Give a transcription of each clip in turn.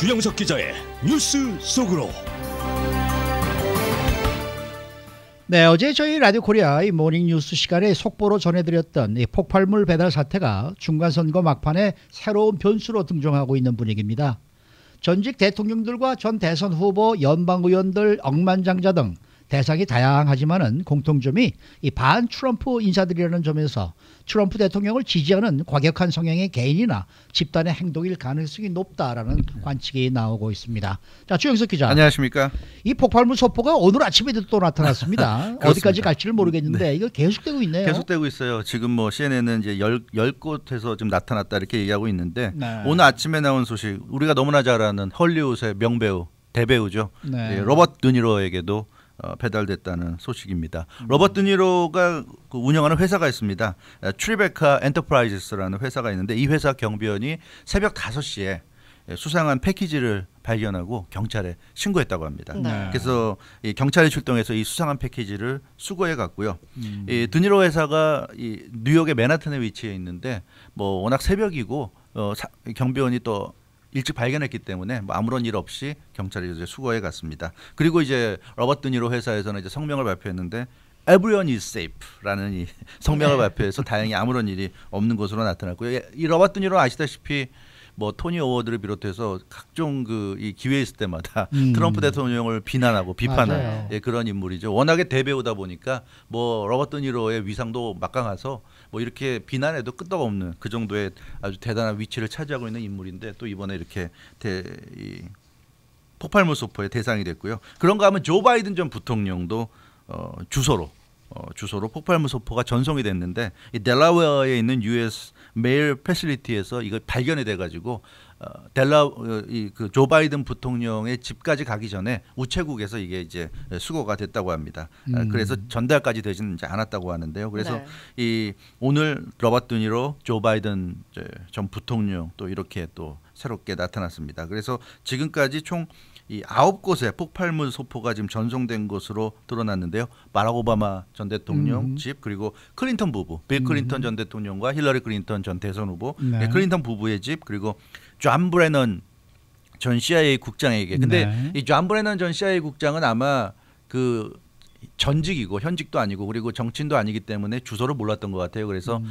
주영석 기자의 뉴스 속으로. 네, 어제 저희 라디오 코리아 이 모닝 뉴스 시간에 속보로 전해드렸던 이 폭발물 배달 사태가 중간선거 막판에 새로운 변수로 등장하고 있는 분위기입니다. 전직 대통령들과 전 대선 후보, 연방의원들, 억만장자 등 대상이 다양하지만은 공통점이 이 반 트럼프 인사들이라는 점에서 트럼프 대통령을 지지하는 과격한 성향의 개인이나 집단의 행동일 가능성이 높다라는 관측이 나오고 있습니다. 자, 주영석 기자. 안녕하십니까? 이 폭발물 소포가 오늘 아침에도 또 나타났습니다. 어디까지 갈지를 모르겠는데 네. 이거 계속되고 있네요. 계속되고 있어요. 지금 뭐 CNN은 이제 10곳에서 좀 나타났다 이렇게 얘기하고 있는데 네. 오늘 아침에 나온 소식, 우리가 너무나 잘 아는 헐리우드의 명배우, 대배우죠. 네. 로버트 드니로에게도 배달됐다는 소식입니다. 로버트 드니로가 그 운영하는 회사가 있습니다. 트리베카 엔터프라이즈스라는 회사가 있는데 이 회사 경비원이 새벽 5시에 수상한 패키지를 발견하고 경찰에 신고했다고 합니다. 네. 그래서 이 경찰이 출동해서 이 수상한 패키지를 수거해 갔고요. 이 드니로 회사가 이 뉴욕의 맨하탄에 위치해 있는데 뭐 워낙 새벽이고 경비원이 또 일찍 발견했기 때문에 뭐 아무런 일 없이 경찰이 이제 수거해 갔습니다. 그리고 이제 로버트 드니로 회사에서는 이제 성명을 발표했는데 Everyone is safe라는 이 성명을 발표해서 다행히 아무런 일이 없는 것으로 나타났고요. 이 로버트 드니로 아시다시피 뭐 토니 어워드를 비롯해서 각종 그 이 기회 있을 때마다 트럼프 대통령을 비난하고 비판하는 그런 인물이죠. 워낙에 대배우다 보니까 뭐 로버트 드니로의 위상도 막강해서 뭐 이렇게 비난해도 끄떡없는 그 정도의 아주 대단한 위치를 차지하고 있는 인물인데 또 이번에 이렇게 이 폭발물 소포의 대상이 됐고요. 그런가 하면 조 바이든 전 부통령도 주소로 폭발물 소포가 전송이 됐는데 이 델라웨어에 있는 US 메일 패실리티에서 이걸 발견이 돼가지고 그 조 바이든 부통령의 집까지 가기 전에 우체국에서 이게 이제 수거가 됐다고 합니다. 그래서 전달까지 되지는 이제 않았다고 하는데요. 그래서 이 오늘 로버트 드니로, 조 바이든 전 부통령 또 이렇게 또 새롭게 나타났습니다. 그래서 지금까지 총 이 9곳의 폭발물 소포가 지금 전송된 것으로 드러났는데요. 바락 오바마 전 대통령 집, 그리고 클린턴 부부, 빌 클린턴 전 대통령과 힐러리 클린턴 전 대선 후보, 클린턴 부부의 집, 그리고 존 브래넌 전 CIA 국장에게. 근데 이 존 브래넌 전 CIA 국장은 아마 그 전직이고 현직도 아니고 그리고 정치인도 아니기 때문에 주소를 몰랐던 것 같아요. 그래서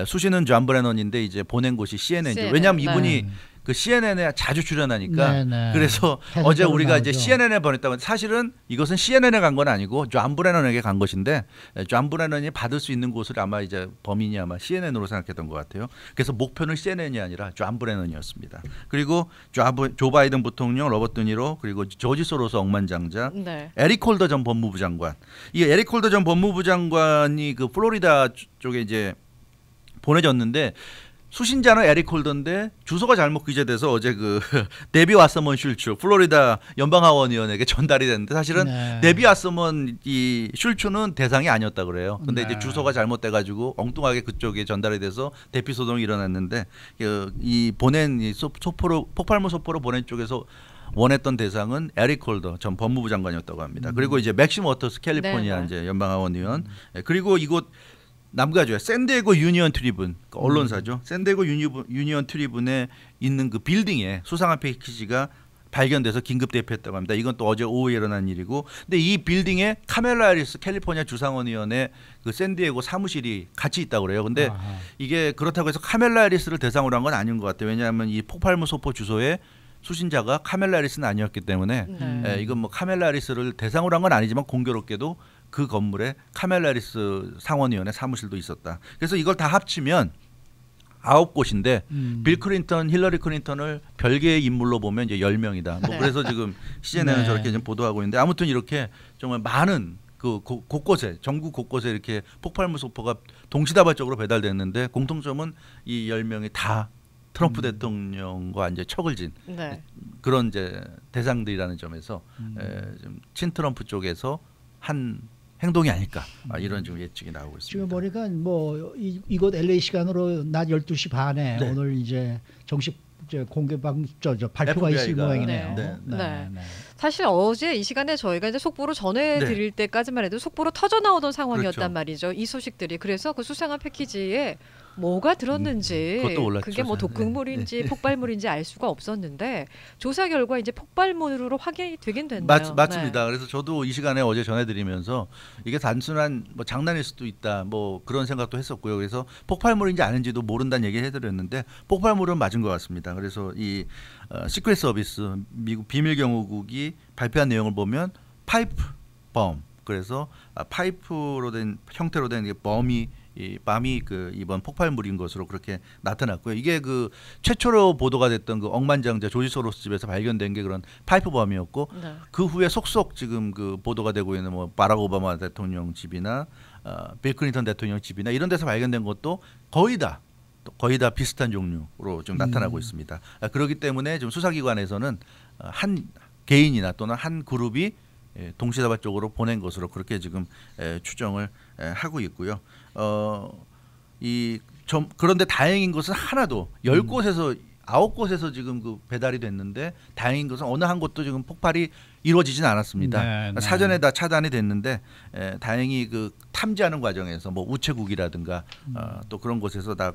수신은 존 브래넌인데 이제 보낸 곳이 CNN이죠. 왜냐하면 이분이 그 CNN에 자주 출연하니까 그래서 어제 우리가 이제 CNN에 보냈다고. 사실은 이것은 CNN에 간 건 아니고 존 브래넌에게 간 것인데 존 브래넌이 받을 수 있는 곳을 아마 이제 범인이 아마 CNN으로 생각했던 것 같아요. 그래서 목표는 CNN이 아니라 존 브래넌이었습니다. 그리고 조 바이든 부통령, 로버트 드니로, 그리고 조지 소로스 억만장자, 에릭 홀더 전 법무부 장관. 이 에릭 홀더 전 법무부 장관이 그 플로리다 쪽에 이제 보내졌는데 수신자는 에릭 홀더인데 주소가 잘못 기재돼서 어제 그 데비 와서먼 슐츠 플로리다 연방하원의원에게 전달이 됐는데 사실은 데비 와서먼 이 슐츠는 대상이 아니었다 그래요. 근데 이제 주소가 잘못돼가지고 엉뚱하게 그쪽에 전달이 돼서 대피 소동이 일어났는데 이 보낸 이 폭발물 소포로 보낸 쪽에서 원했던 대상은 에릭 홀더 전 법무부 장관이었다고 합니다. 그리고 이제 맥심 워터스 캘리포니아 이제 연방하원 의원, 그리고 이곳 남가주의 샌디에고 유니언 트리븐, 그 언론사죠. 샌디에고 유니언 트리븐에 있는 그 빌딩에 수상한 패키지가 발견돼서 긴급 대피했다고 합니다. 이건 또 어제 오후에 일어난 일이고, 근데 이 빌딩에 카멜라 해리스 캘리포니아 주상원 의원의 그 샌디에고 사무실이 같이 있다고 그래요. 근데 이게 그렇다고 해서 카멜라 해리스를 대상으로 한 건 아닌 것 같아요. 왜냐하면 이 폭발물 소포 주소에 수신자가 카멜라 해리스는 아니었기 때문에 이건 뭐 카멜라 해리스를 대상으로 한 건 아니지만 공교롭게도 그 건물에 카멜라 해리스 상원의원의 사무실도 있었다. 그래서 이걸 다 합치면 9곳인데 빌 클린턴, 힐러리 클린턴을 별개의 인물로 보면 이제 10명이다. 뭐 그래서 지금 CNN은 저렇게 지금 보도하고 있는데 아무튼 이렇게 정말 많은 그 곳곳에 전국 곳곳에 이렇게 폭발물 소포가 동시다발적으로 배달됐는데 공통점은 이 10명이 다 트럼프 대통령과 이제 척을 진 그런 이제 대상들이라는 점에서 좀 친트럼프 쪽에서 한 행동이 아닐까 이런 좀 예측이 나오고 있습니다. 지금 보니까 뭐 이곳 LA 시간으로 낮 12시 반에 오늘 이제 정식 공개 발표가 있을 모양이네요. 사실 어제 이 시간에 저희가 이제 속보로 전해드릴 때까지만 해도 속보로 터져 나오던 상황이었단 말이죠. 이 소식들이. 그래서 그 수상한 패키지에 뭐가 들었는지 그것도 몰랐죠, 그게 뭐 저는. 독극물인지 폭발물인지 알 수가 없었는데 조사 결과 이제 폭발물로 확인이 되긴 됐네요. 맞습니다. 그래서 저도 이 시간에 어제 전해드리면서 이게 단순한 뭐 장난일 수도 있다, 뭐 그런 생각도 했었고요. 그래서 폭발물인지 아닌지도 모른다는 얘기 해드렸는데 폭발물은 맞은 것 같습니다. 그래서 이 시크릿 서비스 미국 비밀경호국이 발표한 내용을 보면 파이프 범, 그래서 파이프로 된 형태로 된 범이 이 밤이 그 이번 폭발물인 것으로 그렇게 나타났고요. 이게 그 최초로 보도가 됐던 그 억만장자 조지 소로스 집에서 발견된 게 그런 파이프 범이었고 네. 그 후에 속속 지금 그 보도가 되고 있는 뭐 바락 오바마 대통령 집이나 빌 클린턴 대통령 집이나 이런 데서 발견된 것도 거의 다 비슷한 종류로 좀 나타나고 있습니다. 그렇기 때문에 좀 수사기관에서는 한 개인이나 또는 한 그룹이 동시다발적으로 보낸 것으로 그렇게 지금 추정을 하고 있고요. 그런데 다행인 것은 하나도 10곳에서 9곳에서 지금 그 배달이 됐는데 다행인 것은 어느 한 곳도 지금 폭발이 이루어지진 않았습니다. 네. 사전에 다 차단이 됐는데 다행히 그 탐지하는 과정에서 뭐 우체국이라든가 또 그런 곳에서 다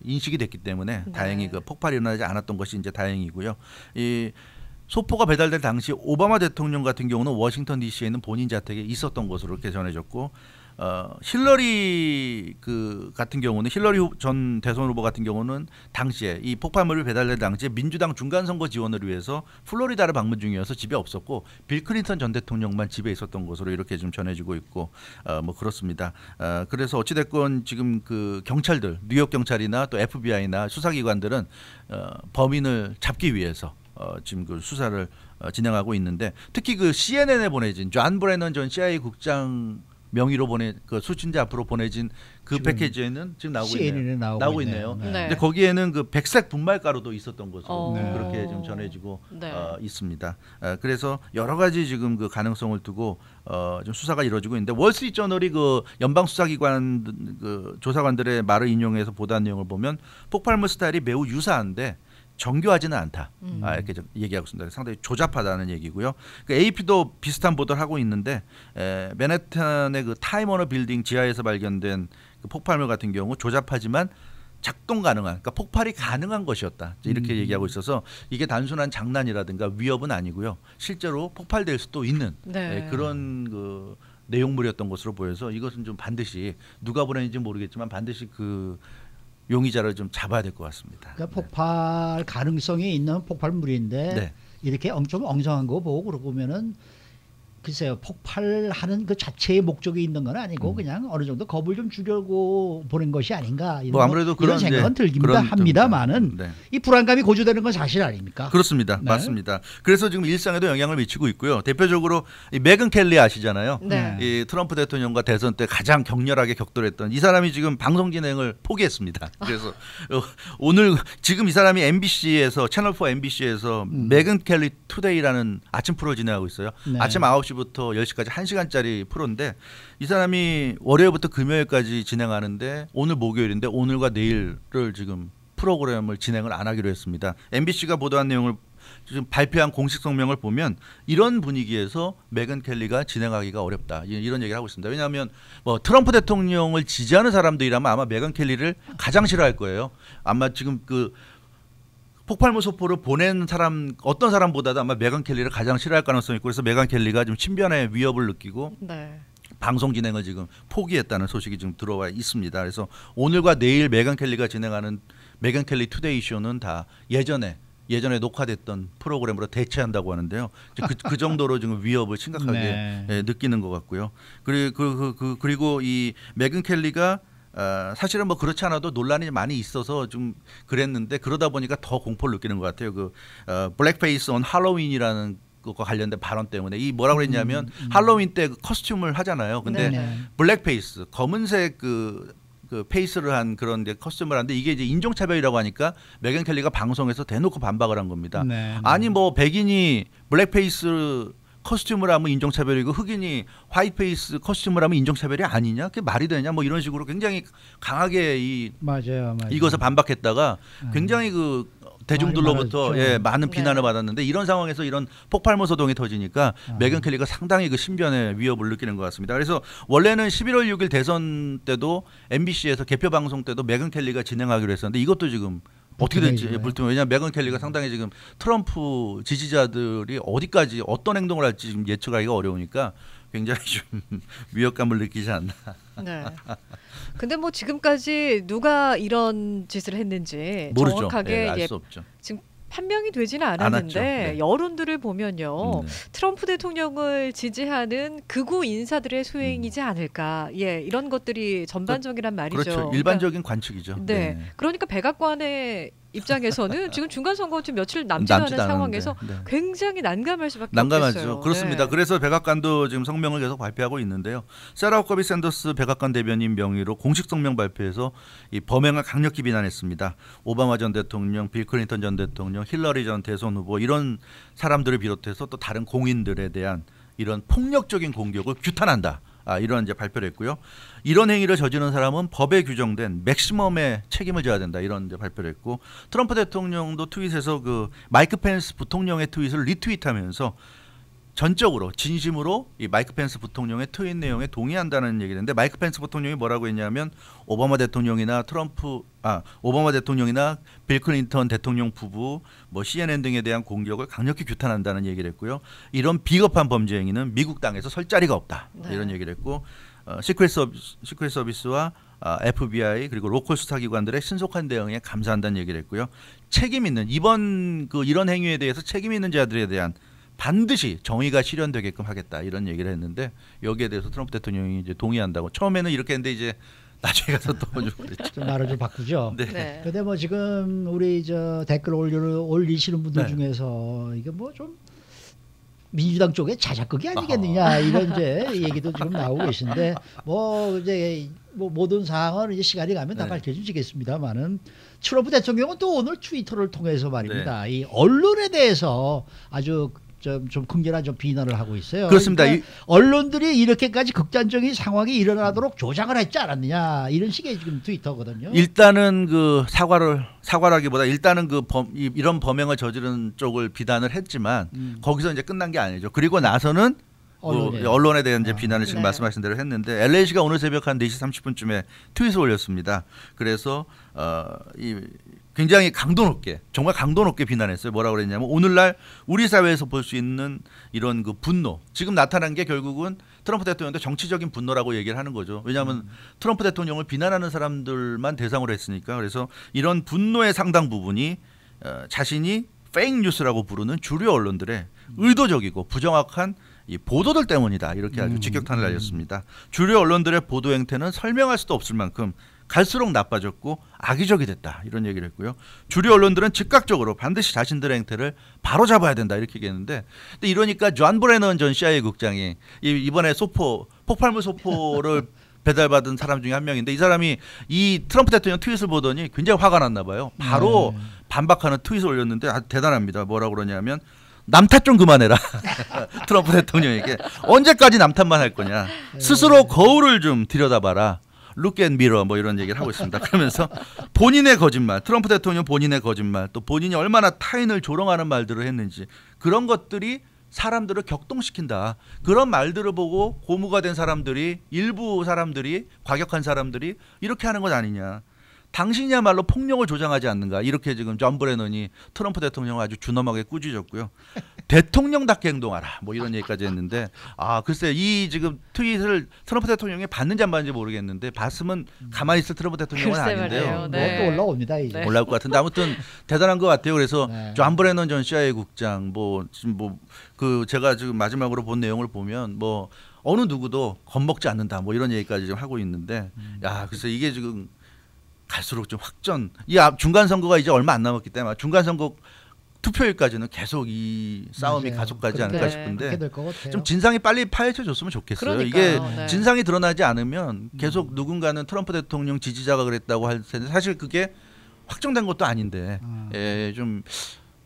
인식이 됐기 때문에 네. 다행히 그 폭발이 일어나지 않았던 것이 이제 다행이고요. 이 소포가 배달될 당시 오바마 대통령 같은 경우는 워싱턴 D.C.에 있는 본인 자택에 있었던 것으로 이렇게 전해졌고 힐러리 그 같은 경우는 힐러리 전 대선 후보 같은 경우는 당시에 이 폭발물이 배달될 당시에 민주당 중간 선거 지원을 위해서 플로리다를 방문 중이어서 집에 없었고 빌 클린턴 전 대통령만 집에 있었던 것으로 이렇게 좀 전해지고 있고 뭐 그렇습니다. 그래서 어찌 됐건 지금 그 경찰들 뉴욕 경찰이나 또 FBI나 수사기관들은 범인을 잡기 위해서 지금 그 수사를 진행하고 있는데 특히 그 CNN에 보내진 존 브래넌 전 CIA 국장 명의로 그 수신자 앞으로 보내진 그 패키지에는 지금 나오고 있네요. 네. 근데 거기에는 그 백색 분말가루도 있었던 것으로 네. 그렇게 좀 전해지고 네. 있습니다. 그래서 여러 가지 지금 그 가능성을 두고 좀 수사가 이루어지고 있는데 월스트리트 저널이 그 연방 수사기관 그 조사관들의 말을 인용해서 보도한 내용을 보면 폭발물 스타일이 매우 유사한데 정교하지는 않다. 이렇게 좀 얘기하고 있습니다. 상당히 조잡하다는 얘기고요. 그 AP도 비슷한 보도를 하고 있는데 맨해튼의 그 타임 워너 빌딩 지하에서 발견된 그 폭발물 같은 경우 조잡하지만 작동 가능한, 그러니까 폭발이 가능한 것이었다. 이렇게 얘기하고 있어서 이게 단순한 장난이라든가 위협은 아니고요. 실제로 폭발될 수도 있는 네. 그런 그 내용물이었던 것으로 보여서 이것은 좀 반드시 누가 보냈는지 모르겠지만 반드시 그 용의자를 좀 잡아야 될 것 같습니다. 그러니까 폭발 가능성이 있는 폭발물인데 네. 이렇게 좀 엉성한 거 보고 그러고 보면은 글쎄요, 폭발하는 그 자체의 목적이 있는 건 아니고 그냥 어느 정도 겁을 좀 주려고 보낸 것이 아닌가 이런, 뭐 아무래도 이런 그런 생각은 들긴 그런 합니다만은 네. 이 불안감이 고조되는 건 사실 아닙니까? 그렇습니다. 네. 맞습니다. 그래서 지금 일상에도 영향을 미치고 있고요. 대표적으로 이 메건 켈리 아시잖아요. 네. 이 트럼프 대통령과 대선 때 가장 격렬하게 격돌했던 이 사람이 지금 방송 진행을 포기했습니다. 그래서 오늘 지금 이 사람이 MBC에서 채널 4 MBC에서 메건 켈리 투데이라는 아침 프로 진행하고 있어요. 네. 아침 9시부터 10시까지 1시간짜리 프로인데 이 사람이 월요일부터 금요일까지 진행하는데 오늘 목요일인데 오늘과 내일을 지금 프로그램을 진행을 안 하기로 했습니다. MBC가 보도한 내용을 지금 발표한 공식 성명을 보면 이런 분위기에서 메건 켈리가 진행하기가 어렵다 이런 얘기를 하고 있습니다. 왜냐하면 뭐 트럼프 대통령을 지지하는 사람들이라면 아마 메건 켈리를 가장 싫어할 거예요. 아마 지금 그 폭발물 소포를 보낸 사람 어떤 사람보다도 아마 메건 켈리를 가장 싫어할 가능성이 있고 그래서 메건 켈리가 좀 친변의 위협을 느끼고 네. 방송 진행을 지금 포기했다는 소식이 지금 들어와 있습니다. 그래서 오늘과 내일 메건 켈리가 진행하는 메건 켈리 투데이 쇼는 다 예전에 녹화됐던 프로그램으로 대체한다고 하는데요. 그 정도로 지금 위협을 심각하게 네. 느끼는 것 같고요. 그리고 이 메건 켈리가 사실은 뭐 그렇지 않아도 논란이 많이 있어서 좀 그랬는데 그러다 보니까 더 공포를 느끼는 것 같아요. 그 블랙페이스 온 할로윈이라는 것과 관련된 발언 때문에 이 뭐라고 그랬냐면 할로윈 때 그 커스튬을 하잖아요. 근데 네네. 블랙페이스 검은색 그 페이스를 한 그런 게 커스튬을 하는데 이게 이제 인종차별이라고 하니까 메건 켈리가 방송에서 대놓고 반박을 한 겁니다. 네, 네. 아니 뭐 백인이 블랙페이스 커스튬을 하면 인종차별이고 흑인이 화이트페이스 커스튬을 하면 인종차별이 아니냐? 그게 말이 되냐? 뭐 이런 식으로 굉장히 강하게 맞아요. 이것을 반박했다가 굉장히 그 대중들로부터 많이 많은 비난을 네. 받았는데 이런 상황에서 이런 폭발물 소동이 터지니까 메건 켈리가 상당히 그 신변의 위협을 느끼는 것 같습니다. 그래서 원래는 11월 6일 대선 때도 MBC에서 개표 방송 때도 메건 켈리가 진행하기로 했었는데 이것도 지금 어떻게 될지 불투명. 왜냐하면 메건 켈리가 상당히 지금 트럼프 지지자들이 어디까지 어떤 행동을 할지 지금 예측하기가 어려우니까 굉장히 좀 위협감을 느끼지 않나. 네. 근데 뭐 지금까지 누가 이런 짓을 했는지 모르죠. 정확하게 알 수 없죠. 지금 판명이 되지는 않았죠. 않았는데 네. 여론들을 보면요. 네. 트럼프 대통령을 지지하는 극우 인사들의 소행이지 않을까. 예, 이런 것들이 전반적이란 말이죠. 그렇죠. 일반적인 관측이죠. 네. 그러니까 백악관의 입장에서는 지금 중간 선거 좀 며칠 남지 않은 상황에서 굉장히 난감할 수밖에 난감하죠. 없겠어요. 그렇습니다. 네. 그래서 백악관도 지금 성명을 계속 발표하고 있는데요. 세라 후커비 샌더스 백악관 대변인 명의로 공식 성명 발표해서 이 범행을 강력히 비난했습니다. 오바마 전 대통령, 빌 클린턴 전 대통령, 힐러리 전 대선 후보 이런 사람들을 비롯해서 또 다른 공인들에 대한 이런 폭력적인 공격을 규탄한다. 이런 이제 발표를 했고요. 이런 행위를 저지른 사람은 법에 규정된 맥시멈의 책임을 져야 된다. 이런 이제 발표를 했고 트럼프 대통령도 트윗에서 그 마이크 펜스 부통령의 트윗을 리트윗하면서 전적으로 진심으로 이 마이크 펜스 부통령의 트윗 내용에 동의한다는 얘기인데 마이크 펜스 부통령이 뭐라고 했냐면 오바마 대통령이나 빌 클린턴 대통령 부부 뭐 CNN 등에 대한 공격을 강력히 규탄한다는 얘기를 했고요. 이런 비겁한 범죄 행위는 미국 땅에서 설 자리가 없다. 네. 이런 얘기를 했고 시크릿 서비스와 FBI 그리고 로컬 수사기관들의 신속한 대응에 감사한다는 얘기를 했고요. 책임 있는 이런 행위에 대해서 책임 있는 자들에 대한 반드시 정의가 실현되게끔 하겠다 이런 얘기를 했는데 여기에 대해서 트럼프 대통령이 이제 동의한다고 처음에는 이렇게 했는데 이제 나중에 가서 또 좀 말을 좀 바꾸죠. 네. 네. 근데 뭐 지금 우리 저 댓글 올리시는 분들 네. 중에서 이게 뭐 좀 민주당 쪽에 자작극이 아니겠느냐 이런 이제 얘기도 지금 나오고 계신데 뭐 이제 뭐 모든 사항은 이제 시간이 가면 다 네. 밝혀지겠습니다만은 트럼프 대통령은 또 오늘 트위터를 통해서 말입니다. 이 언론에 대해서 아주 좀 긍정한 좀 비난을 하고 있어요. 그렇습니다. 그러니까 언론들이 이렇게까지 극단적인 상황이 일어나도록 조작을 했지 않았느냐 이런 식의 지금 트위터거든요. 일단은 그 사과라기보다 일단은 이런 범행을 저지른 쪽을 비난을 했지만 거기서 이제 끝난 게 아니죠. 그리고 나서는 언론에 대한 이제 비난을 지금 네. 말씀하신 대로 했는데 LA시가 오늘 새벽 한 4시 30분쯤에 트윗을 올렸습니다. 그래서 굉장히 정말 강도 높게 비난했어요. 뭐라고 그랬냐면 오늘날 우리 사회에서 볼 수 있는 이런 그 분노 지금 나타난 게 결국은 트럼프 대통령한테 정치적인 분노라고 얘기를 하는 거죠. 왜냐하면 트럼프 대통령을 비난하는 사람들만 대상으로 했으니까. 그래서 이런 분노의 상당 부분이 자신이 페이크 뉴스라고 부르는 주류 언론들의 의도적이고 부정확한 이 보도들 때문이다. 이렇게 아주 직격탄을 날렸습니다. 주류 언론들의 보도 행태는 설명할 수도 없을 만큼 갈수록 나빠졌고 악의적이 됐다. 이런 얘기를 했고요. 주류 언론들은 즉각적으로 반드시 자신들의 행태를 바로잡아야 된다. 이렇게 얘기했는데 근데 이러니까 존 브래넌 전 CIA 국장이 이번에 폭발물 소포를 배달받은 사람 중에 한 명인데 이 사람이 이 트럼프 대통령 트윗을 보더니 굉장히 화가 났나 봐요. 바로 반박하는 트윗을 올렸는데 아주 대단합니다. 뭐라고 그러냐면 남탓 좀 그만해라. 트럼프 대통령에게 언제까지 남탓만 할 거냐. 스스로 거울을 좀 들여다봐라. Look at mirror 뭐 이런 얘기를 하고 있습니다. 그러면서 본인의 거짓말, 트럼프 대통령 본인의 거짓말, 또 본인이 얼마나 타인을 조롱하는 말들을 했는지 그런 것들이 사람들을 격동시킨다. 그런 말들을 보고 고무가 된 사람들이 일부 사람들이 과격한 사람들이 이렇게 하는 것 아니냐. 당신이야말로 폭력을 조장하지 않는가. 이렇게 지금 존 브래넌이 트럼프 대통령을 아주 준엄하게 꾸짖었고요. 대통령답게 행동하라. 뭐 이런 얘기까지 했는데 글쎄 이 지금 트윗을 트럼프 대통령이 받는지 안 받는지 모르겠는데 봤으면 가만히 있을 트럼프 대통령은 글쎄 아닌데요. 말이에요. 뭐 네. 또 올라옵니다 이제. 네. 올라올 것 같은데 아무튼 대단한 것 같아요. 그래서 네. 존 브래넌 전 CIA 국장 그 제가 지금 마지막으로 본 내용을 보면 뭐 어느 누구도 겁먹지 않는다. 뭐 이런 얘기까지 좀 하고 있는데 그래서 이게 지금 갈수록 좀 중간 선거가 이제 얼마 안 남았기 때문에 중간 선거 투표일까지는 계속 이 싸움이 맞아요. 가속가지 않을까 그렇게 싶은데 될 것 같아요. 좀 진상이 빨리 파헤쳐졌으면 좋겠어요. 그러니까요. 이게 네. 진상이 드러나지 않으면 계속 누군가는 트럼프 대통령 지지자가 그랬다고 할 텐데 사실 그게 확정된 것도 아닌데 좀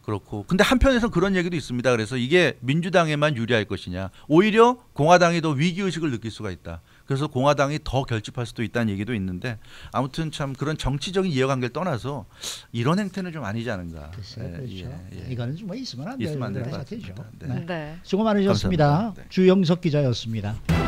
그렇고 근데 한편에서 그런 얘기도 있습니다. 그래서 이게 민주당에만 유리할 것이냐. 오히려 공화당이 더 위기의식을 느낄 수가 있다. 그래서 공화당이 더 결집할 수도 있다는 얘기도 있는데 아무튼 참 그런 정치적인 이해관계를 떠나서 이런 행태는 좀 아니지 않은가. 그렇죠. 이거는 좀 있으면 안 될 것 사태죠. 같습니다. 네. 네. 수고 많으셨습니다. 감사합니다. 네. 주영석 기자였습니다.